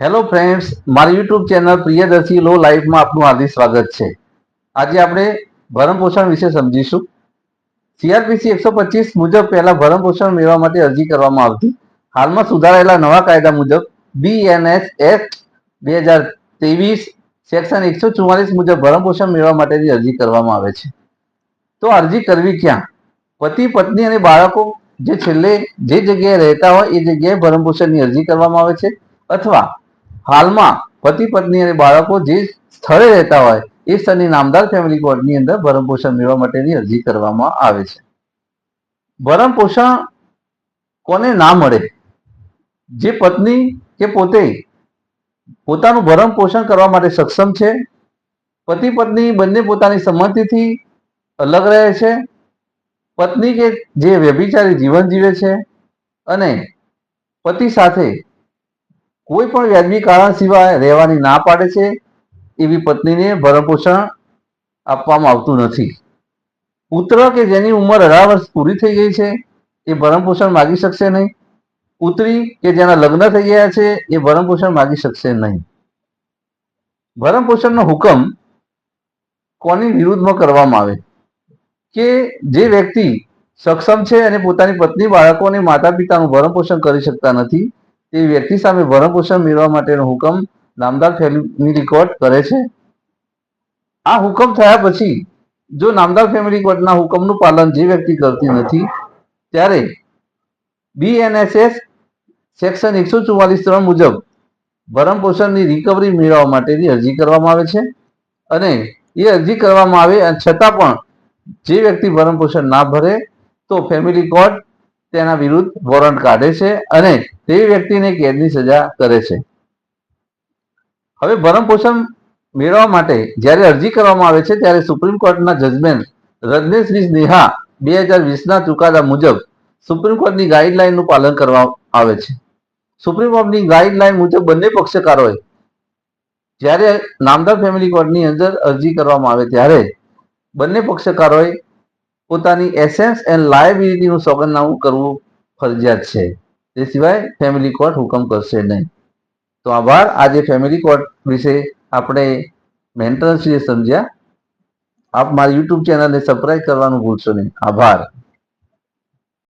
Hello friends, મારી YouTube channel Priyadarshi લો લાઈફમાં આપનું હાર્દિક સ્વાગત છે। આજે આપણે ભરણ પોષણ વિશે સમજીશું। સીઆરપીસી 125 મુજબ પહેલા ભરણ પોષણ મેળવવા માટે અરજી કરવામાં આવતી। હાલમાં સુધારાયેલા નવા કાયદા મુજબ બીએનએસ એક્ટ 2023 સેક્શન 144 મુજબ ભરણ પોષણ મેળવવા માટેની અરજી કરવામાં આવે છે। તો અરજી કરવી ક્યાં? પતિ પત્ની અને બાળકો જે છેલ્લે જે જગ્યાએ રહેતા હોય એ જગ્યાએ ભરણ પોષણની અરજી કરવામાં આવે છે, અથવા હાલમાં પતિ પત્ની અને બાળકો જે સ્થળે રહેતા હોય એ સ્થળની નામદાર ફેમિલી કોર્ટની અંદર ભરણ પોષણ મેળવવા માટેની અરજી કરવામાં આવે છે। ભરણ પોષણ કોને ના મળે? જે પત્ની કે પોતે પોતાનું ભરણ પોષણ કરવા માટે સક્ષમ છે, પતિ પત્ની બંને પોતાની સંમતિથી અલગ રહે છે, પત્ની કે જે વ્યભિચારી જીવન જીવે છે અને પતિ સાથે કોઈ પણ વ્યાજબી કારણ સિવાય રહેવાની ના પાડે છે, એવી પત્નીને ભરણ પોષણ આપવામાં આવતું નથી। પુત્ર કે જેની ઉંમર 18 વર્ષ પૂરી થઈ ગઈ છે એ ભરણ પોષણ માગી શકશે નહીં। પુત્રી કે જેના લગ્ન થઈ ગયા છે એ ભરણ પોષણ માગી શકશે નહીં। ભરણ પોષણનો હુકમ કોની વિરુદ્ધમાં કરવામાં આવે? કે જે વ્યક્તિ સક્ષમ છે અને પોતાની પત્ની બાળકો અને માતા પિતાનું ભરણ પોષણ કરી શકતા નથી તે વ્યક્તિ સામે ભરણ પોષણ મેળવવા માટેનો હુકમ નામદાર ફેમિલી કોર્ટ કરે છે। આ હુકમ થયા પછી જો નામદાર ફેમિલી કોર્ટના હુકમનું પાલન જે વ્યક્તિ કરતી નથી ત્યારે બીએનએસએસ સેક્શન 144(3) મુજબ ભરણ પોષણની રિકવરી મેળવવા માટેની અરજી કરવામાં આવે છે, અને એ અરજી કરવામાં આવે છતાં પણ જે વ્યક્તિ ભરણ પોષણ ના ભરે તો ફેમિલી કોર્ટ તેના વિરુદ્ધ વોરંટ કાઢે છે અને તે વ્યક્તિને કેદની સજા કરે છે। હવે ભરણ પોષણ મેળવવા માટે જ્યારે અરજી કરવામાં આવે છે ત્યારે સુપ્રીમ કોર્ટના જજમેન્ટ રજનેશ વી નેહા 2020ના ચુકાદા મુજબ સુપ્રીમ કોર્ટની ગાઈડલાઈનનું પાલન કરવામાં આવે છે। સુપ્રીમ કોર્ટની ગાઈડલાઈન મુજબ બંને પક્ષકારોએ જ્યારે નામદાર ફેમિલી કોર્ટની અંદર અરજી કરવામાં આવે ત્યારે બંને પક્ષકારોએ પોતાની એસેન્સ એન્ડ લાયબિલિટીનું સોગંદનામું કરવું ફરજિયાત છે, તે સિવાય ફેમિલી કોર્ટ હુકમ કરશે નહીં। તો આભાર। આજે ફેમિલી કોર્ટ વિશે આપણે મેન્ટેનન્સ વિશે સમજ્યા। આપ મારી યુટ્યુબ ચેનલને સબસ્ક્રાઇબ કરવાનું ભૂલશો નહીં। આભાર।